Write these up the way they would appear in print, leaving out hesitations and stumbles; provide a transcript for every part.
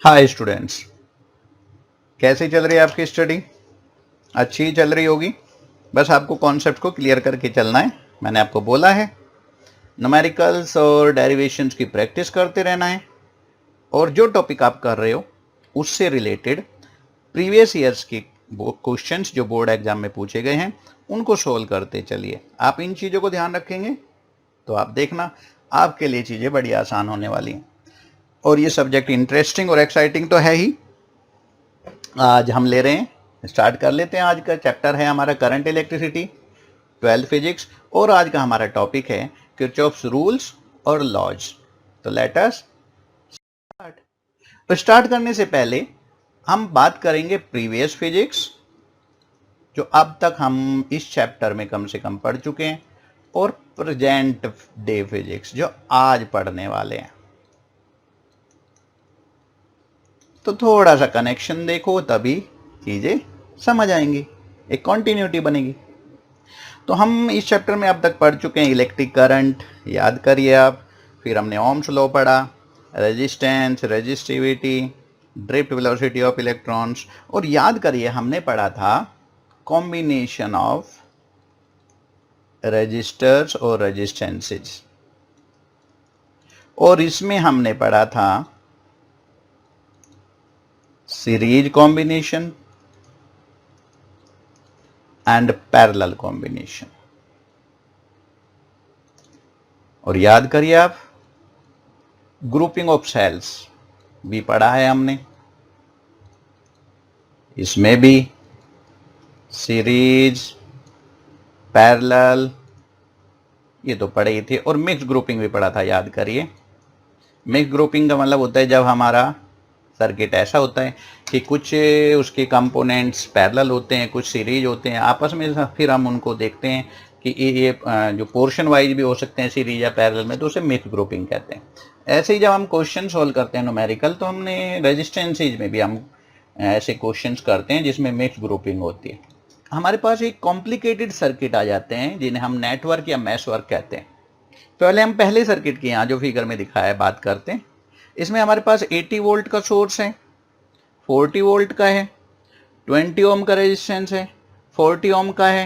Hi students, कैसे चल रही है आपकी स्टडी? अच्छी चल रही होगी। बस आपको कॉन्सेप्ट को क्लियर करके चलना है। मैंने आपको बोला है न्यूमेरिकल्स और डेरिवेशंस की प्रैक्टिस करते रहना है, और जो टॉपिक आप कर रहे हो उससे रिलेटेड प्रीवियस ईयर्स के क्वेश्चंस जो बोर्ड एग्जाम में पूछे गए हैं उनको सोल्व करते चलिए। आप इन चीज़ों को ध्यान रखेंगे तो आप देखना आपके लिए चीज़ें बड़ी आसान होने वाली हैं। और ये सब्जेक्ट इंटरेस्टिंग और एक्साइटिंग तो है ही। आज हम ले रहे हैं, स्टार्ट कर लेते हैं। आज का चैप्टर है हमारा करंट इलेक्ट्रिसिटी, 12th फिजिक्स, और आज का हमारा टॉपिक है किरचॉफ्स रूल्स और लॉज। तो लेट अस स्टार्ट। तो स्टार्ट करने से पहले हम बात करेंगे प्रीवियस फिजिक्स, जो अब तक हम इस चैप्टर में कम से कम पढ़ चुके हैं, और प्रेजेंट डे फिजिक्स जो आज पढ़ने वाले हैं। तो थोड़ा सा कनेक्शन देखो, तभी चीज़ें समझ आएंगी, एक कॉन्टिन्यूटी बनेगी। तो हम इस चैप्टर में अब तक पढ़ चुके हैं इलेक्ट्रिक करंट, याद करिए आप। फिर हमने ओम्स लॉ पढ़ा, resistance, resistivity, drift velocity of electrons, और याद करिए हमने पढ़ा था कॉम्बिनेशन ऑफ रेजिस्टर्स और रेजिस्टेंसेस, और इसमें हमने पढ़ा था series combination and parallel combination. और याद करिए आप ग्रुपिंग ऑफ सेल्स भी पढ़ा है हमने, इसमें भी सीरीज, पैरेलल ये तो पढ़े ही थे, और मिक्स ग्रुपिंग भी पढ़ा था, याद करिए। मिक्स ग्रुपिंग का मतलब होता है जब हमारा सर्किट ऐसा होता है कि कुछ उसके कंपोनेंट्स पैरेलल होते हैं, कुछ सीरीज होते हैं आपस में, फिर हम उनको देखते हैं कि ये जो पोर्शन वाइज भी हो सकते हैं सीरीज या पैरेलल में, तो उसे मिक्स ग्रुपिंग कहते हैं। ऐसे ही जब हम क्वेश्चन सोल्व करते हैं न्यूमेरिकल, तो हमने रेजिस्टेंसेज में भी हम ऐसे क्वेश्चंस करते हैं जिसमें मिक्स ग्रुपिंग होती है। हमारे पास एक कॉम्प्लिकेटेड सर्किट आ जाते हैं जिन्हें हम नेटवर्क या मैश वर्क कहते हैं। पहले हम पहले सर्किट की यहाँ जो फिगर में दिखाया है बात करते हैं। इसमें हमारे पास 80 वोल्ट का सोर्स है, 40 वोल्ट का है, 20 ओम का रेजिस्टेंस है, 40 ओम का है,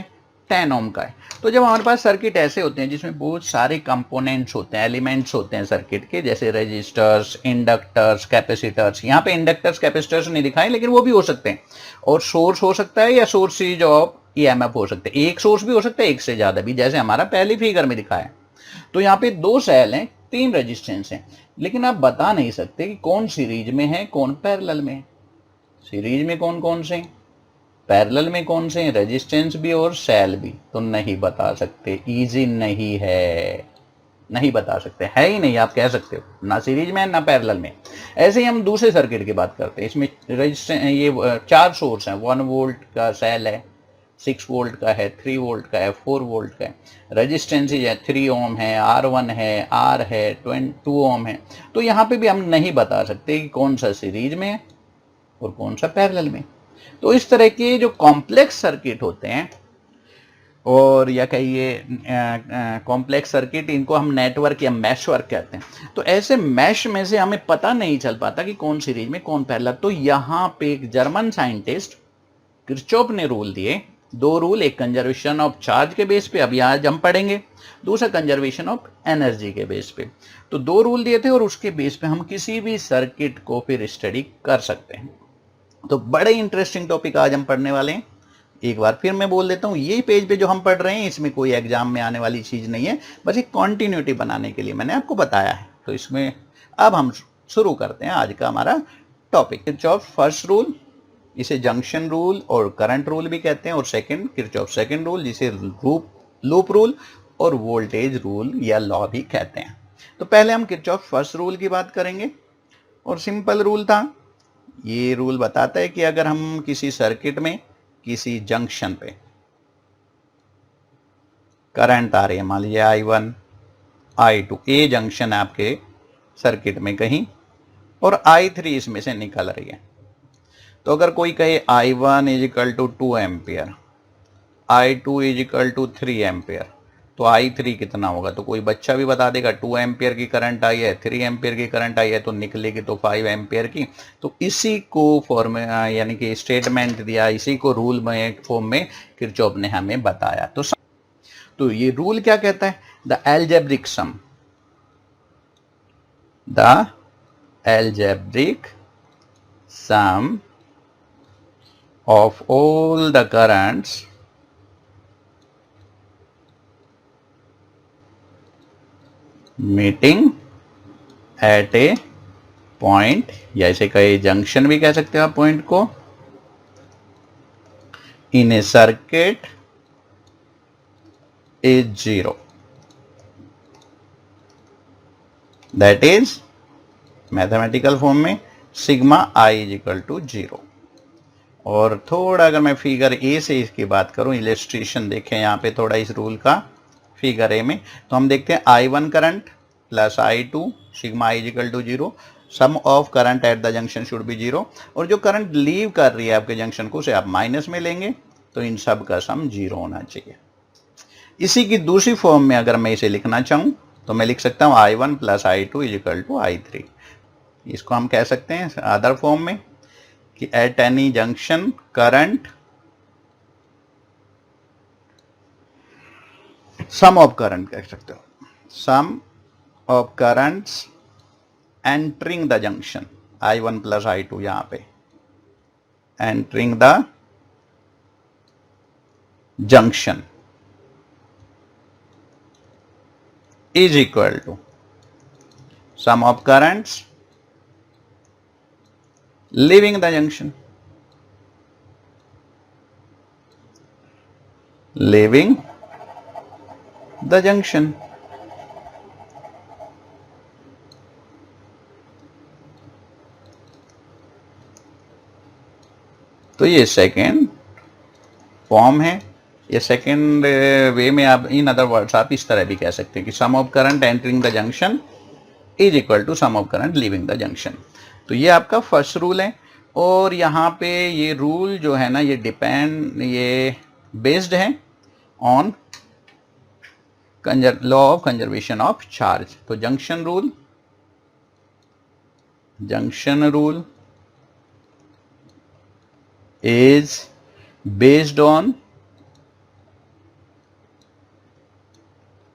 10 ओम का है। तो जब हमारे पास सर्किट ऐसे होते हैं जिसमें बहुत सारे कंपोनेंट्स होते हैं, एलिमेंट्स होते हैं सर्किट के, जैसे रेजिस्टर्स, इंडक्टर्स, कैपेसिटर्स, यहाँ पे इंडक्टर्स कैपेसिटर्स नहीं दिखाए लेकिन वो भी हो सकते हैं, और सोर्स हो सकता है या सोर्स सीरीज ऑफ ईएमएफ हो सकते हैं। एक सोर्स भी हो सकता है, एक से ज्यादा भी, जैसे हमारा पहली फिगर में दिखाया है। तो यहाँ पे 2 सेल हैं, 3 रेजिस्टेंस हैं, लेकिन आप बता नहीं सकते कि कौन सीरीज में है कौन पैरेलल में है। सीरीज में कौन कौन से, पैरेलल में कौन से, रेजिस्टेंस भी और सेल भी, तो नहीं बता सकते। इजी नहीं है, नहीं बता सकते, है ही नहीं। आप कह सकते हो ना सीरीज में ना पैरेलल में। ऐसे ही हम दूसरे सर्किट की बात करते हैं। इसमें रेजिस्टेंस, ये 4 सोर्स हैं, 1 वोल्ट का सेल है, 6 वोल्ट का है, 3 वोल्ट का है, 4 वोल्ट का है। रेजिस्टेंसेज है, 3 ओम है, R1 है, R है, 2 ओम है। तो यहाँ पे भी हम नहीं बता सकते कि कौन सा सीरीज में है और कौन सा पैरेलल में। तो इस तरह के जो कॉम्प्लेक्स सर्किट होते हैं, और या कहिए कॉम्प्लेक्स सर्किट, इनको हम नेटवर्क या मैश वर्क कहते हैं। तो ऐसे मैश में से हमें पता नहीं चल पाता कि कौन सीरीज में कौन पैरेलल। तो यहाँ पे एक जर्मन साइंटिस्ट किरचॉफ ने रूल दिए, 2 रूल, एक कंजर्वेशन ऑफ चार्ज के बेस पे, अभी आज हम पढ़ेंगे, दूसरा कंजर्वेशन ऑफ एनर्जी के बेस पे। तो 2 रूल दिए थे, और उसके बेस पे हम किसी भी सर्किट को फिर स्टडी कर सकते हैं। तो बड़े इंटरेस्टिंग टॉपिक आज हम पढ़ने वाले हैं। एक बार फिर मैं बोल देता हूँ, ये पेज पे जो हम पढ़ रहे हैं इसमें कोई एग्जाम में आने वाली चीज नहीं है, बस एक कॉन्टिन्यूटी बनाने के लिए मैंने आपको बताया है। तो इसमें अब हम शुरू करते हैं आज का हमारा टॉपिक। किरचॉफ फर्स्ट रूल, इसे जंक्शन रूल और करंट रूल भी कहते हैं, और सेकंड किरचॉफ सेकंड रूल, जिसे लूप रूल और वोल्टेज रूल या लॉ भी कहते हैं। तो पहले हम किरचॉफ फर्स्ट रूल की बात करेंगे, और सिंपल रूल था। ये रूल बताता है कि अगर हम किसी सर्किट में किसी जंक्शन पे करंट आ रही है, मान लीजिए I1, I2, ए जंक्शन है आपके सर्किट में कहीं, और I3 इसमें से निकल रही है। तो अगर कोई कहे I1 is equal to 2 ampere, I2 is equal to 3 ampere, तो I3 कितना होगा, तो कोई बच्चा भी बता देगा 2 एम्पियर की करंट आई है, 3 एम्पियर की करंट आई है, तो निकलेगी तो 5 एम्पियर की। तो इसी को फॉर्म यानी कि स्टेटमेंट दिया, इसी को रूल में फॉर्म में किरचॉफ ने हमें बताया। तो ये रूल क्या कहता है, the algebraic sum, the algebraic sum of all the currents meeting at a point, या इसे कहे जंक्शन भी कह सकते हो आप पॉइंट को, in a circuit is zero, that is mathematical form में sigma I is equal to 0। और थोड़ा अगर मैं फिगर ए से इसकी बात करूं, इलस्ट्रेशन देखें यहाँ पे थोड़ा इस रूल का फिगर ए में, तो हम देखते हैं I1 current plus I2 sigma I is equal to 0, sum of current at the junction should be 0, और जो करंट लीव कर रही है आपके जंक्शन को उसे आप माइनस में लेंगे, तो इन सब का सम 0 होना चाहिए। इसी की दूसरी फॉर्म में अगर मैं इसे लिखना चाहूं तो मैं लिख सकता हूं I1 plus I2 is equal to I3। इसको हम कह सकते हैं अदर फॉर्म में कि at any junction current sum of current कह सकते हो, sum of currents entering the junction, I1 plus I2 यहां पे entering the junction is equal to sum of currents leaving the junction, leaving the junction। तो ये second form है। ये second way में आप इन अदर वर्ड्स आप इस तरह भी कह सकते हैं कि sum of current entering the junction is equal to sum of current leaving the junction. तो ये आपका फर्स्ट रूल है। और यहाँ पे ये रूल जो है ना, ये बेस्ड है on law of conservation of charge. तो junction rule is based on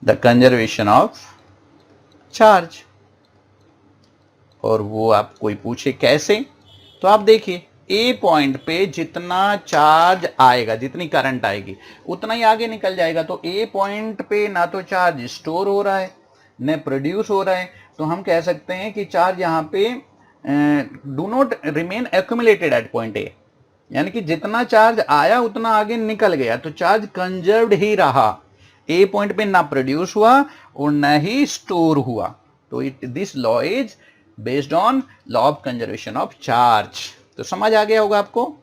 the conservation of charge. और वो आप कोई पूछे कैसे, तो आप देखिए ए पॉइंट पे जितना चार्ज आएगा, जितनी करंट आएगी उतना ही आगे निकल जाएगा। तो ए पॉइंट पे ना तो चार्ज स्टोर हो रहा है न प्रोड्यूस हो रहा है, तो हम कह सकते हैं कि चार्ज यहाँ पे do not remain accumulated at point A, यानी कि जितना चार्ज आया उतना आगे निकल गया, तो चार्ज कंजर्व्ड ही रहा। ए पॉइंट पे ना प्रोड्यूस हुआ और न ही स्टोर हुआ। तो this law is based on law of conservation of charge. तो समझ आ गया होगा आपको,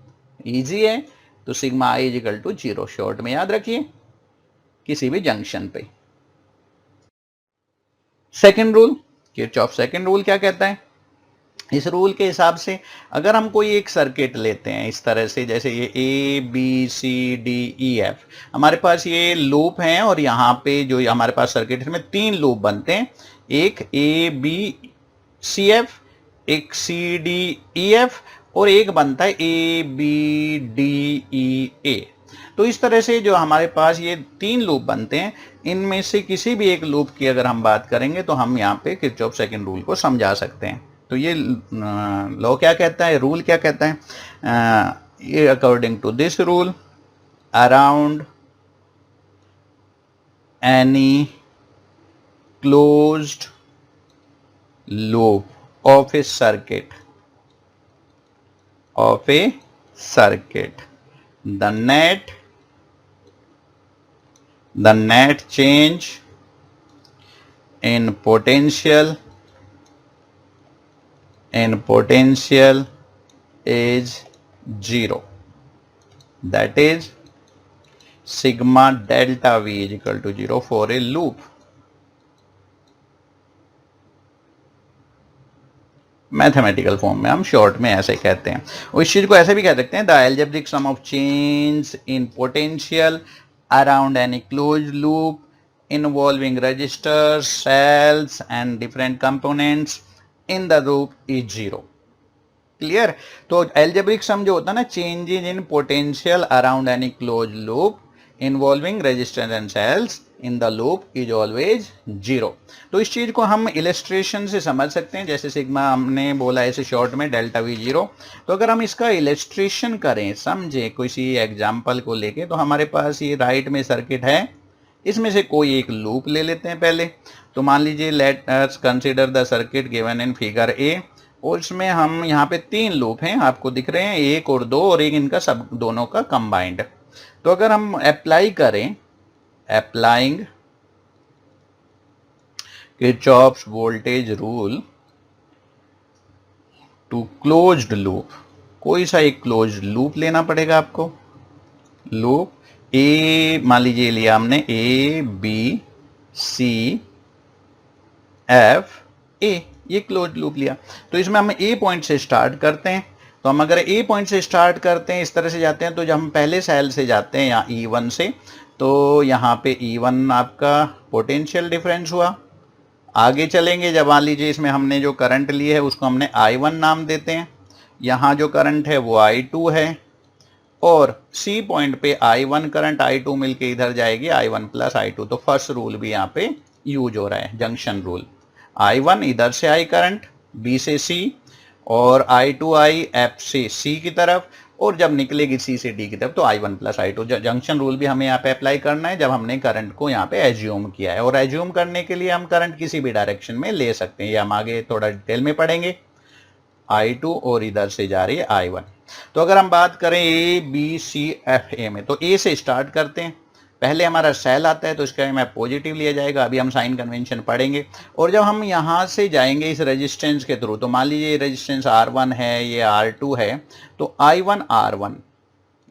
इजी है। तो sigma I is equal to 0 short में याद रखिए किसी भी जंक्शन पे। Second rule, Kirchhoff second rule क्या कहता है, इस रूल के हिसाब से अगर हम कोई एक सर्किट लेते हैं इस तरह से, जैसे ये A B C D E F, हमारे पास ये लूप हैं और यहाँ पे जो हमारे पास सर्किट है इसमें 3 लूप बनते हैं, एक ए बी सी एफ, एक सी डी ई एफ और एक बनता है ए बी डी ई ए। तो इस तरह से जो हमारे पास ये 3 लूप बनते हैं, इनमें से किसी भी एक लूप की अगर हम बात करेंगे तो हम यहाँ पे किरचॉफ सेकंड रूल को समझा सकते हैं। तो ये लॉ क्या कहता है, रूल क्या कहता है, ये according to this rule around any closed loop of a circuit the net change in potential is 0, that is sigma delta V is equal to 0 for a loop। Mathematical form में हम short में ऐसे कहते हैं। और इस चीज को ऐसे भी कह सकते हैं, the algebraic sum of change in potential around any closed loop involving registers, cells and different components in the loop is 0. Clear? तो एल्जेब्रिक सम जो होता है ना, changes in potential around any close loop involving resistance and cells in the loop is always 0. तो इस चीज को हम इलेस्ट्रेशन से समझ सकते हैं, जैसे सिग्मा हमने बोला ऐसे शॉर्ट में डेल्टा वी 0. तो अगर हम इसका इलेस्ट्रेशन करें, समझे किसी एग्जाम्पल को लेके, तो हमारे पास ये राइट में सर्किट है, इसमें से कोई एक लूप ले लेते हैं पहले. तो मान लीजिए let us consider the circuit given in figure A, और इसमें हम यहाँ पे 3 लूप हैं, आपको दिख रहे हैं, 1 और 2, और एक इनका सब दोनों का कंबाइंड. तो अगर हम अप्लाई करें, applying Kirchhoff's voltage rule to closed loop, कोई सा एक क्लोज्ड लूप लेना पड़ेगा आपको. लूप ए मान लीजिए लिया हमने, ए बी सी एफ ए, ये क्लोज लूप लिया. तो इसमें हम ए पॉइंट से स्टार्ट करते हैं. तो हम अगर ए पॉइंट से स्टार्ट करते हैं, इस तरह से जाते हैं, तो जब हम पहले सेल से जाते हैं यहाँ E1 से, तो यहाँ पे E1 आपका पोटेंशियल डिफरेंस हुआ. आगे चलेंगे, जब मान लीजिए इसमें हमने जो करंट लिए है उसको हमने I1 नाम देते हैं, यहाँ जो करंट है वो I2 है, और सी पॉइंट पे I1 करंट I2 मिलके इधर जाएगी I1 प्लस I2. तो फर्स्ट रूल भी यहाँ पे यूज हो रहा है, जंक्शन रूल. I1 इधर से I करंट B से C, और I2I F से C की तरफ, और जब निकलेगी C से D की तरफ तो I1 plus I2. Junction rule भी हमें यहाँ पे अप्लाई करना है जब हमने करंट को यहाँ पे एज्यूम किया है. और एज्यूम करने के लिए हम करंट किसी भी डायरेक्शन में ले सकते हैं, ये हम आगे थोड़ा डिटेल में पढ़ेंगे. I2 और इधर से जा रही है I1. तो अगर हम बात करें A B C F A में, तो A से स्टार्ट करते हैं. पहले हमारा सेल आता है तो इसका में पॉजिटिव लिया जाएगा, अभी हम साइन कन्वेंशन पढ़ेंगे. और जब हम यहाँ से जाएंगे इस रेजिस्टेंस के थ्रू, तो मान लीजिए रेजिस्टेंस R1 है, ये R2 है, तो I1 R1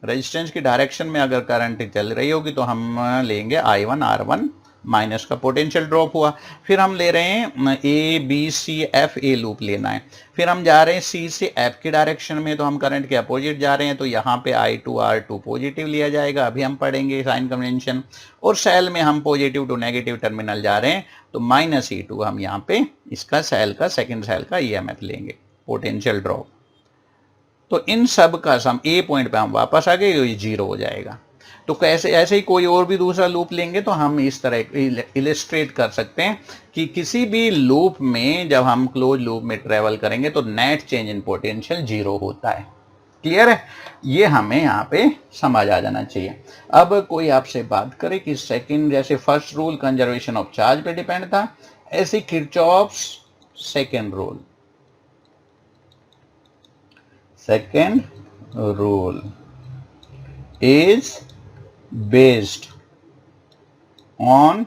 रेजिस्टेंस की डायरेक्शन में अगर करंट चल रही होगी तो हम लेंगे I1 R1 माइनस का पोटेंशियल ड्रॉप हुआ. फिर हम ले रहे हैं A B C F, a loop लेना है. फिर हम जा रहे हैं सी से एफ की डायरेक्शन में, तो हम करंट के अपोजिट जा रहे हैं, तो यहाँ पे I2 R2 पॉजिटिव लिया जाएगा, अभी हम पढ़ेंगे साइन कन्वेंशन. और सेल में हम पॉजिटिव टू नेगेटिव टर्मिनल जा रहे हैं, तो -E2 हम यहाँ पे इसका सेल का, सेकेंड सेल का EMF लेंगे, पोटेंशियल ड्रॉप. तो इन सब का सम ए पॉइंट पे हम वापस आ गए, ये 0 हो जाएगा. तो कैसे, ऐसे ही कोई और भी दूसरा लूप लेंगे तो हम इस तरह इलिस्ट्रेट कर सकते हैं कि किसी भी लूप में जब हम क्लोज लूप में ट्रेवल करेंगे तो नेट चेंज इन पोटेंशियल 0 होता है. क्लियर है? ये हमें यहाँ पे समझ आ जाना चाहिए. अब कोई आपसे बात करे कि सेकंड, जैसे first rule conservation of charge पे डिपेंड था, ऐसे Kirchhoff's second rule, second rule is based on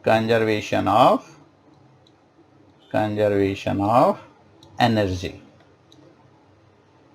conservation of energy.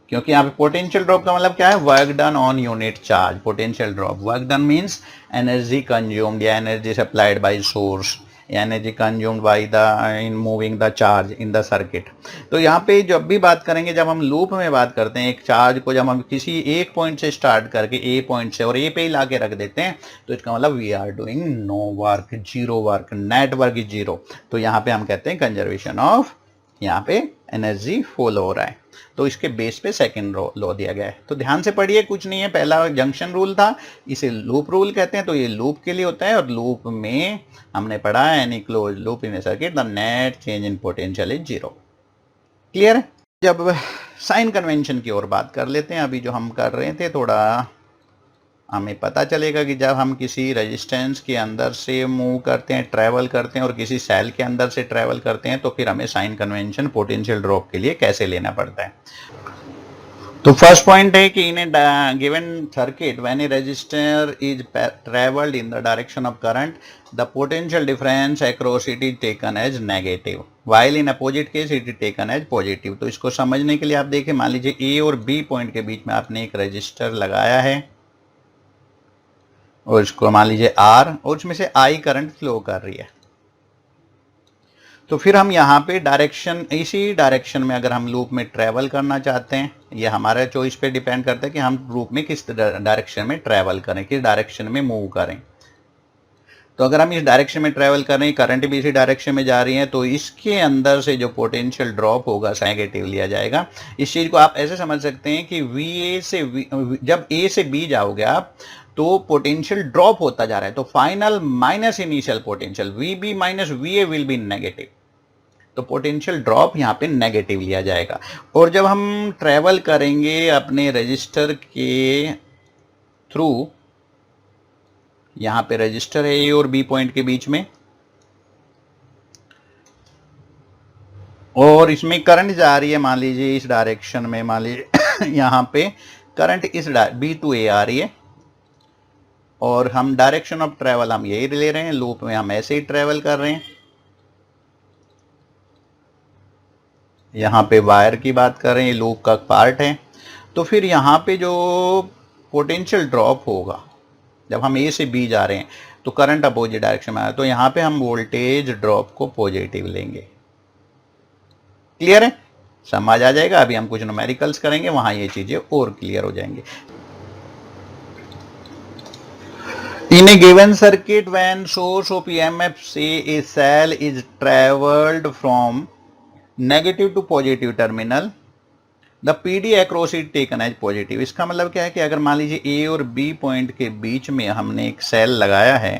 क्योंकि यहाँ पे पोटेंशियल ड्रॉप का मतलब क्या है, work done on unit charge. Potential drop, work done means energy consumed या energy supplied by source, energy consumed by the in moving the charge in the circuit. तो यहाँ पे जब भी बात करेंगे, जब हम लूप में बात करते हैं, एक चार्ज को जब हम किसी एक पॉइंट से स्टार्ट करके ए पॉइंट से और ए पे ही ला के रख देते हैं, तो इसका मतलब we are doing no work, zero work, net work is zero. तो यहाँ पे हम कहते हैं कंजर्वेशन ऑफ, यहाँ पे एनर्जी फॉलो हो रहा है. तो इसके बेस पे सेकंड लॉ दिया गया है. तो ध्यान से पढ़िए, कुछ नहीं है, पहला जंक्शन रूल था, इसे लूप रूल कहते हैं. तो ये लूप के लिए होता है, और लूप में हमने पढ़ा है any close loop in A circuit the net change in potential is 0. Clear है? जब साइन कन्वेंशन की ओर बात कर लेते हैं, अभी जो हम कर रहे थे, थोड़ा हमें पता चलेगा कि जब हम किसी रेजिस्टेंस के अंदर से मूव करते हैं, ट्रैवल करते हैं, और किसी सेल के अंदर से ट्रैवल करते हैं, तो फिर हमें साइन कन्वेंशन पोटेंशियल ड्रॉप के लिए कैसे लेना पड़ता है. तो फर्स्ट पॉइंट है कि in a given circuit when a resistor is travelled in the direction of current, the potential difference across it is taken as negative, while in opposite case it is taken as positive. तो इसको समझने के लिए आप देखिए, मान लीजिए ए और बी पॉइंट के बीच में आपने एक रजिस्टर लगाया है, और इसको मान लीजिए R, और उसमें से I करंट फ्लो कर रही है. तो फिर हम यहाँ पे डायरेक्शन, इसी डायरेक्शन में अगर हम लूप में ट्रैवल करना चाहते हैं, ये हमारे चॉइस पे डिपेंड करता है कि हम लूप में किस डायरेक्शन में ट्रैवल करें, किस डायरेक्शन में मूव करें. तो अगर हम इस डायरेक्शन में ट्रेवल कर रहे हैं, करंट भी इसी डायरेक्शन में जा रही है, तो इसके अंदर से जो पोटेंशियल ड्रॉप होगा नेगेटिव लिया जाएगा। इस चीज को आप ऐसे समझ सकते हैं कि VA से जब A से B जाओगे आप, तो पोटेंशियल ड्रॉप होता जा रहा है, तो final minus initial potential VB minus VA will be negative, तो पोटेंशियल ड्रॉप यहाँ पे नेगेटिव लिया जाएगा। और जब हम ट्रेवल करेंगे अपने रजिस्टर के थ्रू, यहां पे रजिस्टर है A और B पॉइंट के बीच में, और इसमें करंट जा रही है मान लीजिए इस डायरेक्शन में, मान लीजिए यहां पे करंट इस B टू A आ रही है, और हम डायरेक्शन ऑफ ट्रेवल हम यही ले रहे हैं, लूप में हम ऐसे ही ट्रेवल कर रहे हैं। यहां पे वायर की बात कर रहे हैं, लूप का पार्ट है। तो फिर यहां पे जो पोटेंशियल ड्रॉप होगा जब हम A से B जा रहे हैं, तो करंट अपोजिट डायरेक्शन में आया, तो यहां पे हम वोल्टेज ड्रॉप को पॉजिटिव लेंगे। क्लियर है, समझ आ जाएगा। अभी हम कुछ न्यूमेरिकल्स करेंगे, वहां ये चीजें और क्लियर हो जाएंगी। In a given circuit, when source of EMF say a cell is traveled from negative to positive terminal, the PD across it taken as positive। इसका मतलब क्या है कि अगर मान लीजिए A और B पॉइंट के बीच में हमने एक सेल लगाया है,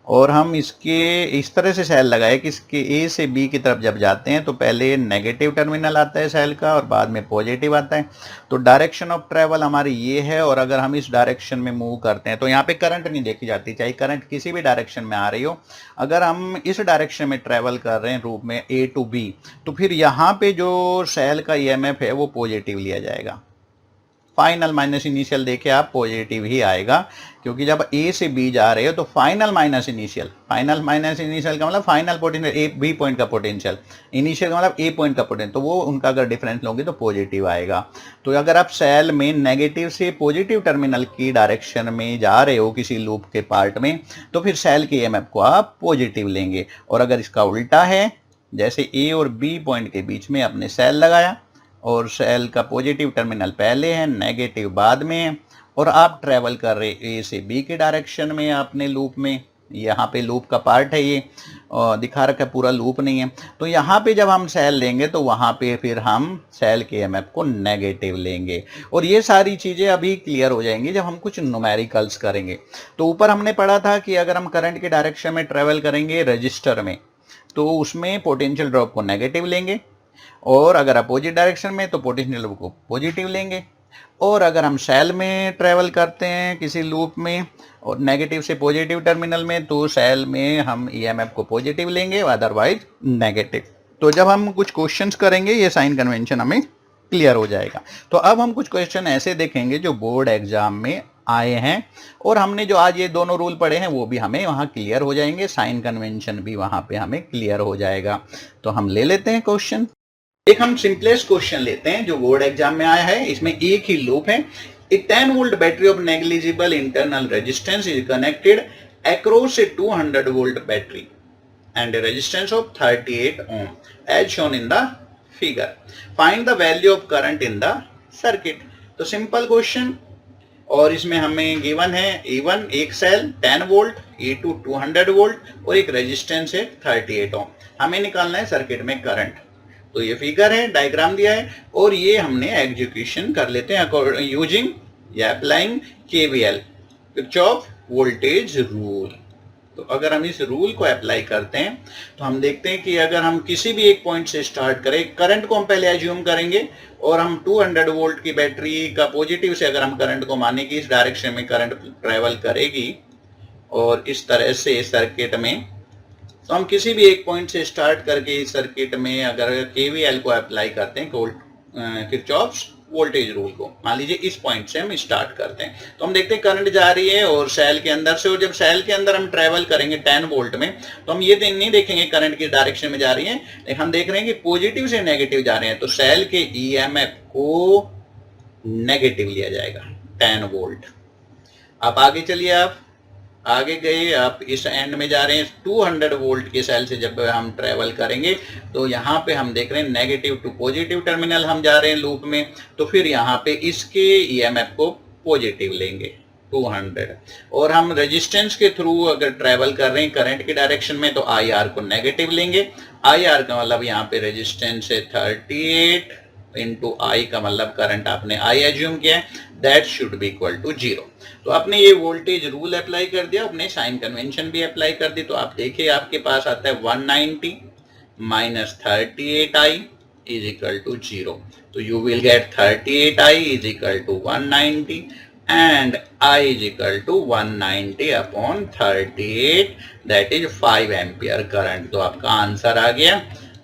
और हम इसके इस तरह से सेल लगाए कि इसके A से B की तरफ जब जाते हैं तो पहले नेगेटिव टर्मिनल आता है सेल का और बाद में पॉजिटिव आता है। तो डायरेक्शन ऑफ ट्रेवल हमारी ये है, और अगर हम इस डायरेक्शन में मूव करते हैं तो यहाँ पे करंट नहीं देखी जाती, चाहे करंट किसी भी डायरेक्शन में आ रही हो। अगर हम इस डायरेक्शन में ट्रेवल कर रहे हैं रूप में A टू B, तो फिर यहाँ पे जो सेल का EMF है वो पॉजिटिव लिया जाएगा। फाइनल माइनस इनिशियल देखे आप, पॉजिटिव ही आएगा, क्योंकि जब A से B जा रहे हो तो final minus initial, final minus initial का मतलब final potential A B point का पोटेंशियल, इनिशियल का मतलब A पॉइंट का पोटेंशियल, तो वो उनका अगर डिफरेंस लोगे तो पॉजिटिव आएगा। तो अगर आप सेल में नेगेटिव से पॉजिटिव टर्मिनल की डायरेक्शन में जा रहे हो किसी लूप के पार्ट में, तो फिर सेल के EMF को आप पॉजिटिव लेंगे। और अगर इसका उल्टा है, जैसे A और B पॉइंट के बीच में आपने सेल लगाया और सेल का पॉजिटिव टर्मिनल पहले है, नेगेटिव बाद में है, और आप ट्रेवल कर रहे A से B के डायरेक्शन में अपने लूप में, यहाँ पे लूप का पार्ट है ये, दिखा रखा है, पूरा लूप नहीं है। तो यहाँ पे जब हम सेल लेंगे तो वहाँ पे फिर हम सेल के EMF को नेगेटिव लेंगे। और ये सारी चीज़ें अभी क्लियर हो जाएंगी जब हम कुछ न्यूमेरिकल्स करेंगे। तो ऊपर हमने पढ़ा था कि अगर हम करंट के डायरेक्शन में ट्रेवल करेंगे रजिस्टर में, तो उसमें पोटेंशियल ड्रॉप को नेगेटिव लेंगे, और अगर अपोजिट डायरेक्शन में तो पोटेंशियल को पॉजिटिव लेंगे। और अगर हम सेल में ट्रेवल करते हैं किसी लूप में और नेगेटिव से पॉजिटिव टर्मिनल में, तो सेल में हम EMF को पॉजिटिव लेंगे, अदरवाइज नेगेटिव। तो जब हम कुछ क्वेश्चंस करेंगे ये साइन कन्वेंशन हमें क्लियर हो जाएगा। तो अब हम कुछ क्वेश्चन ऐसे देखेंगे जो बोर्ड एग्जाम में आए हैं, और हमने जो आज ये दोनों रूल पढ़े हैं वो भी हमें वहाँ क्लियर हो जाएंगे, साइन कन्वेंशन भी वहाँ पे हमें क्लियर हो जाएगा। तो हम ले लेते हैं क्वेश्चन। एक हम सिंपलेस्ट क्वेश्चन लेते हैं जो बोर्ड एग्जाम में आया है। इसमें एक ही लूप है। A 10 volt battery of negligible internal resistance is connected across a 200 volt battery and a resistance of 38 ohm as shown in the figure. Find the value of current in the circuit. तो simple question, और इसमें हमें given है A1 एक cell 10 volt, A2 200 volt और एक resistance है 38 ओम। हमें निकालना है सर्किट में करंट। तो ये फिगर है, डायग्राम दिया है, और ये हमने एग्जीक्यूशन कर लेते हैं यूजिंग या applying KVL, Kirchhoff voltage rule. तो अगर हम इस रूल को अप्लाई करते हैं तो हम देखते हैं कि अगर हम किसी भी एक पॉइंट से स्टार्ट करें, करंट को हम पहले एज्यूम करेंगे, और हम 200 वोल्ट की बैटरी का पॉजिटिव से अगर हम करंट को माने कि इस डायरेक्शन में करंट ट्रेवल करेगी और इस तरह से सर्किट में, तो हम किसी भी एक पॉइंट से स्टार्ट करके इस सर्किट में अगर KVL को अप्लाई करते हैं, किरचॉफ्स वोल्टेज रूल को, मान लीजिए इस पॉइंट से हम स्टार्ट करते हैं, तो हम देखते हैं करंट जा रही है और सेल के अंदर से, और जब सेल के अंदर हम ट्रेवल करेंगे 10 वोल्ट में, तो हम ये नहीं देखेंगे करंट किस डायरेक्शन में जा रही है, लेकिन हम देख रहे हैं कि पॉजिटिव से नेगेटिव जा रहे हैं, तो सेल के EMF को नेगेटिव लिया जाएगा 10 वोल्ट। आप आगे चलिए, आप आगे गए, आप इस एंड में जा रहे हैं 200 वोल्ट के सेल से जब हम ट्रेवल करेंगे, तो यहाँ पे हम देख रहे हैं नेगेटिव टू पॉजिटिव टर्मिनल हम जा रहे हैं लूप में, तो फिर यहाँ पे इसके EMF को पॉजिटिव लेंगे। 200। और हम रेजिस्टेंस के थ्रू अगर ट्रेवल कर रहे हैं करंट की डायरेक्शन में तो आई आर को नेगेटिव लेंगे। आई आर का मतलब यहाँ पे रेजिस्टेंस है 38 इंटू आई का मतलब करंट आपने आई एज्यूम किया है, that should be equal to 0। तो आपने ये वोल्टेज रूल अप्लाई कर दिया, अपने साइन कन्वेंशन भी अप्लाई कर दी, तो आप देखिए आपके पास आता है 190 minus 38i is equal to 0। तो you will get 38i is equal to 190 and I is equal to 190 upon 38, that is 5 ampere current. तो आपका आंसर आ गया।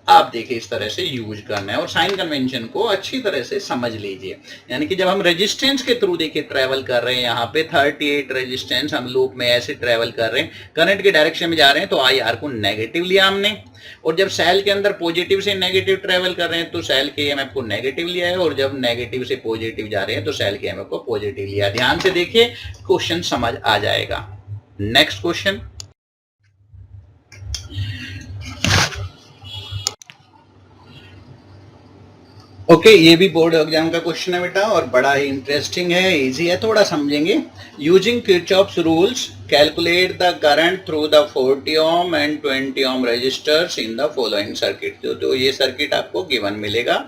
आप देखिए इस तरह से यूज करना है और साइन कन्वेंशन को अच्छी तरह से समझ लीजिए। यानी कि जब हम रेजिस्टेंस के थ्रू देखिए ट्रेवल कर रहे हैं, यहाँ पे 38 रेजिस्टेंस हम लूप में ऐसे ट्रेवल कर रहे हैं, करंट के डायरेक्शन में जा रहे हैं, तो आई आर को नेगेटिव लिया हमने। और जब सेल के अंदर पॉजिटिव से नेगेटिव ट्रेवल कर रहे हैं तो सेल के ईएमएफ को नेगेटिव लिया है, और जब नेगेटिव से पॉजिटिव जा रहे हैं तो सेल के ईएमएफ को पॉजिटिव लिया। ध्यान से देखिए, क्वेश्चन समझ आ जाएगा। नेक्स्ट क्वेश्चन, ओके ये भी बोर्ड एग्जाम का क्वेश्चन है बेटा, और बड़ा ही इंटरेस्टिंग है, इजी है, थोड़ा समझेंगे। Using Kirchhoff's rules calculate the current through the 40 ohm and 20 ohm resistors in the following circuit. तो ये सर्किट आपको गिवन मिलेगा,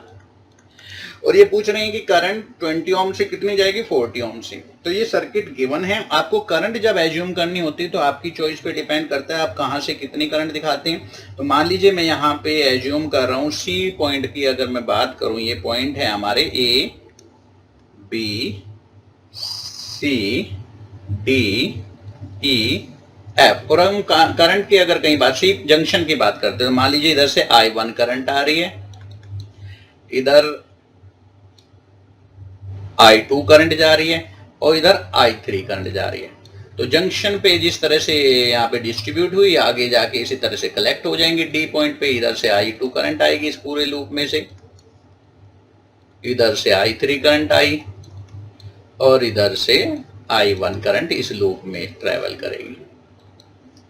और ये पूछ रहे हैं कि करंट 20 ओम से कितनी जाएगी, 40 ओम से। तो ये सर्किट गिवन है। आपको करंट जब एज्यूम करनी होती है तो आपकी चॉइस पे डिपेंड करता है आप कहाँ से कितनी करंट दिखाते हैं। तो मान लीजिए मैं यहाँ पे एज्यूम कर रहा हूँ सी पॉइंट की अगर मैं बात करूँ, ये पॉइंट है हमारे A B C D E F, और हम करंट की अगर कहीं बात सी जंक्शन की बात करते हैं तो मान लीजिए इधर से I1 करंट आ रही है, इधर I2 करंट जा रही है, और इधर I3 करंट जा रही है। तो जंक्शन पे जिस तरह से यहाँ पे डिस्ट्रीब्यूट हुई, आगे जाके इसी तरह से कलेक्ट हो जाएंगे डी पॉइंट पे। इधर से I2 करंट आएगी इस पूरे लूप में से, इधर से I3 करंट आई, और इधर से I1 करंट इस लूप में ट्रेवल करेगी।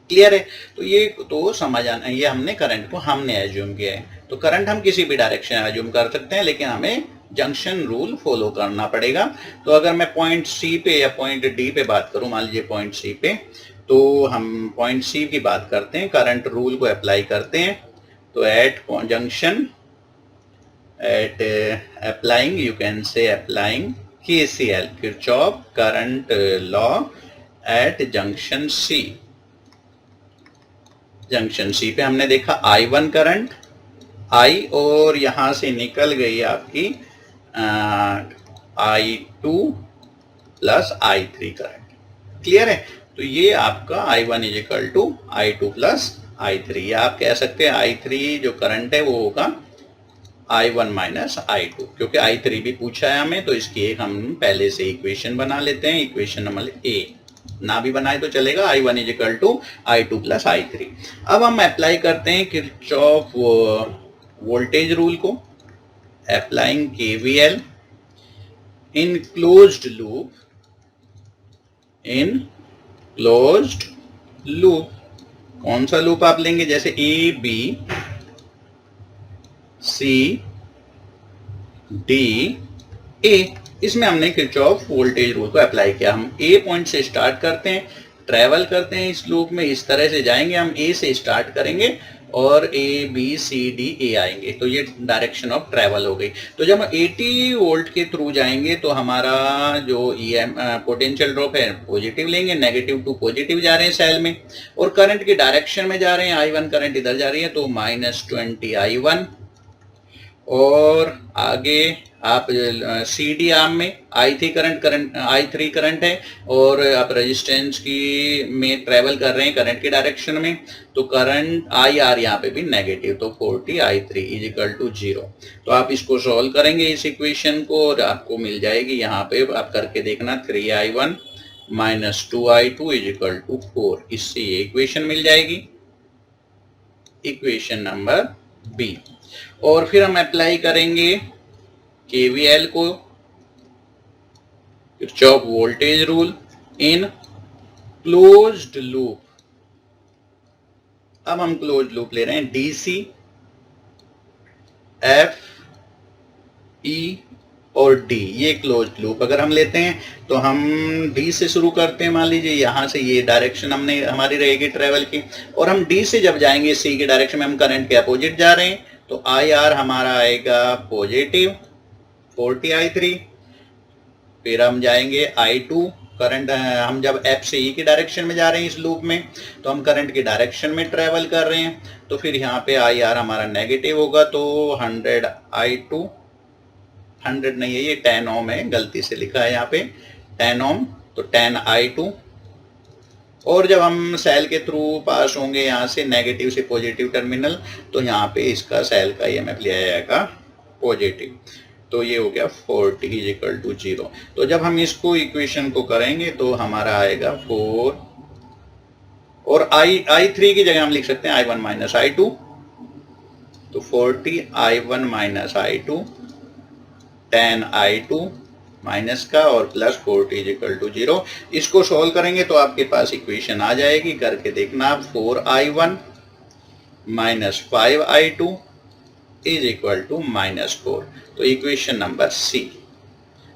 क्लियर है? तो ये तो समझ आना, ये हमने करंट को हमने एज्यूम किया है। तो करंट हम किसी भी डायरेक्शन में एज्यूम कर सकते हैं, लेकिन हमें जंक्शन रूल फॉलो करना पड़ेगा। तो अगर मैं पॉइंट सी पे या पॉइंट डी पे बात करूं, मान लीजिए पॉइंट सी पे, तो हम पॉइंट सी की बात करते हैं, करंट रूल को अप्लाई करते हैं। तो at junction, at applying, you can say applying KCL Kirchhoff current law at junction C. Junction C पे हमने देखा I1 करंट I, और यहां से निकल गई आपकी I2 plus I3 current. Clear है? तो ये आपका I1 is equal to I2 plus I3, या आप कह सकते हैं I3 जो करंट है वो होगा I1 माइनस I2, क्योंकि I3 भी पूछा है हमें, तो इसकी एक हम पहले से इक्वेशन बना लेते हैं, इक्वेशन नंबर A। ना भी बनाए तो चलेगा, I1 is equal to I2 plus I3। अब हम अप्लाई करते हैं किरचॉफ वोल्टेज रूल को, अप्लाइंग KVL इन क्लोज्ड लूप, इन क्लोज्ड लूप। कौन सा लूप आप लेंगे? जैसे A B C D A, इसमें हमने किरचॉफ वोल्टेज रूल को अप्लाई किया। हम A पॉइंट से स्टार्ट करते हैं, ट्रेवल करते हैं इस लूप में, इस तरह से जाएंगे, हम A से स्टार्ट करेंगे और A B C D A आएंगे, तो ये डायरेक्शन ऑफ ट्रेवल हो गई। तो जब हम 80 वोल्ट के थ्रू जाएंगे तो हमारा जो पोटेंशियल ड्रॉप है पॉजिटिव लेंगे, नेगेटिव टू पॉजिटिव जा रहे हैं सेल में, और करंट की डायरेक्शन में जा रहे हैं, I1 करंट इधर जा रही है, तो -20 I1, और आगे आप CD आर्म में I3 करंट है, और आप रेजिस्टेंस की में ट्रेवल कर रहे हैं करंट की डायरेक्शन में, तो करंट IR यहाँ पे भी नेगेटिव, तो 40 I3 इज इक्वल टू 0। तो आप इसको सॉल्व करेंगे इस इक्वेशन को, और आपको मिल जाएगी यहाँ पे, आप करके देखना, 3I1 minus 2I2 is equal to 4। इससे ये इक्वेशन मिल जाएगी, इक्वेशन नंबर B। और फिर हम अप्लाई करेंगे KVL को, Kirchhoff voltage rule in closed loop. अब हम क्लोज्ड लूप ले रहे हैं, DC F E और डी, ये क्लोज लूप अगर हम लेते हैं तो हम डी से शुरू करते हैं। मान लीजिए यहाँ से ये डायरेक्शन हमने हमारी रहेगी ट्रेवल की, और हम डी से जब जाएंगे सी के डायरेक्शन में, हम करंट के अपोजिट जा रहे हैं, तो आई आर हमारा आएगा पॉजिटिव 40I3। फिर हम जाएंगे I2, करंट हम जब एफ से ई की डायरेक्शन में जा रहे हैं इस लूप में, तो हम करंट की डायरेक्शन में ट्रेवल कर रहे हैं, तो फिर यहाँ पे आई आर हमारा नेगेटिव होगा, तो 100I2, 100 नहीं है, ये 10 ओम है, गलती से लिखा है यहाँ पे 10 ओम, तो 10I2। और जब हम सेल के थ्रू पास होंगे यहाँ से नेगेटिव से पॉजिटिव टर्मिनल, तो यहाँ पे इसका सेल का ईएमएफ लिया जाएगा पॉजिटिव, तो ये हो गया 40 = 0। तो जब हम इसको इक्वेशन को करेंगे तो हमारा आएगा 4, और I3 की जगह हम लिख सकते हैं I1 - I2, तो 40I1 - I2, 10I2 माइनस का और प्लस 40 = 0। इसको सॉल्व करेंगे तो आपके पास इक्वेशन आ जाएगी, करके देखना आप। 4I1 - 5I2 = -4, तो इक्वेशन नंबर सी।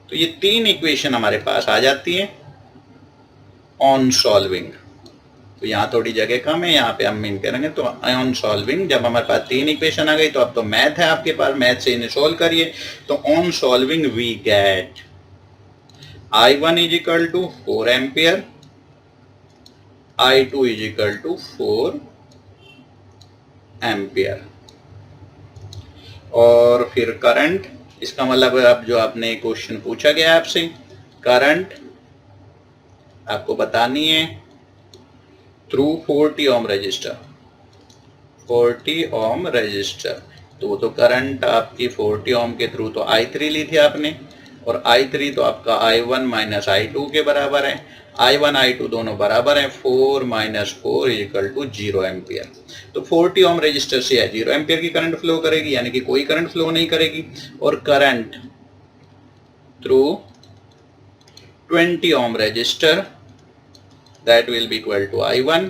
तो ये 3 इक्वेशन हमारे पास आ जाती हैं ऑन सॉल्विंग। तो यहाँ थोड़ी जगह कम है, यहाँ पे हम मीन करेंगे, तो ऑन सॉल्विंग जब हमारे पास 3 इक्वेशन आ गई, तो अब तो मैथ है आपके पास, मैथ से इन्हें सॉल्व करिए। तो on solving we get I1 = 4 ampere, I2 = 4 ampere, और फिर करंट, इसका मतलब अब जो आपने क्वेश्चन पूछा गया आपसे, करंट आपको बतानी है through 40 ohm resistor, 40 ohm resistor. तो वो तो करंट आपकी 40 ओम के थ्रू तो I3 ली थी आपने, और I3 तो आपका I1 - I2 के बराबर है, I1 I2 दोनों बराबर हैं, 4 - 4 = 0 एम्पियर। तो 40 ओम रजिस्टर से 0 एम्पियर की करंट फ्लो करेगी, यानी कि कोई करंट फ्लो नहीं करेगी। और current through 20 ohm resistor, that will be equal to I1,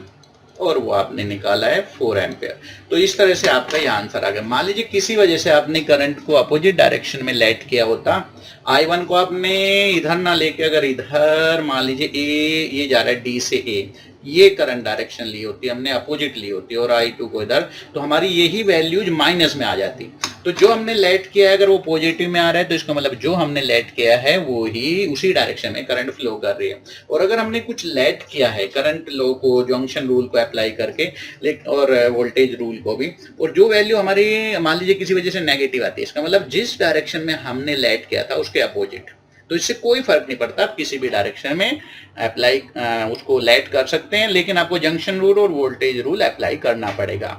और वो आपने निकाला है 4 एम्पियर। तो इस तरह से आपका ये आंसर आ गया। मान लीजिए किसी वजह से आपने करंट को अपोजिट डायरेक्शन में लेट किया होता, I1 को आपने इधर ना लेके अगर इधर मान लीजिए ए, ये जा रहा है डी से ए, ये करंट डायरेक्शन ली होती, हमने अपोजिट ली होती, और I2 को इधर, तो हमारी यही वैल्यूज माइनस में आ जाती। तो जो हमने लेट किया है अगर वो पॉजिटिव में आ रहा है, तो इसका मतलब जो हमने लेट किया है वो ही उसी डायरेक्शन में करंट फ्लो कर रही है। और अगर हमने कुछ लेट किया है करंट लो को, जंक्शन रूल को अप्लाई करके, और वोल्टेज रूल को भी, और जो वैल्यू हमारी मान लीजिए किसी वजह से नेगेटिव आती है, इसका मतलब जिस डायरेक्शन में हमने लेट किया था उसके अपोजिट, तो इससे कोई फर्क नहीं पड़ता, आप किसी भी डायरेक्शन में अप्लाई उसको लेट कर सकते हैं, लेकिन आपको जंक्शन रूल और वोल्टेज रूल अप्लाई करना पड़ेगा।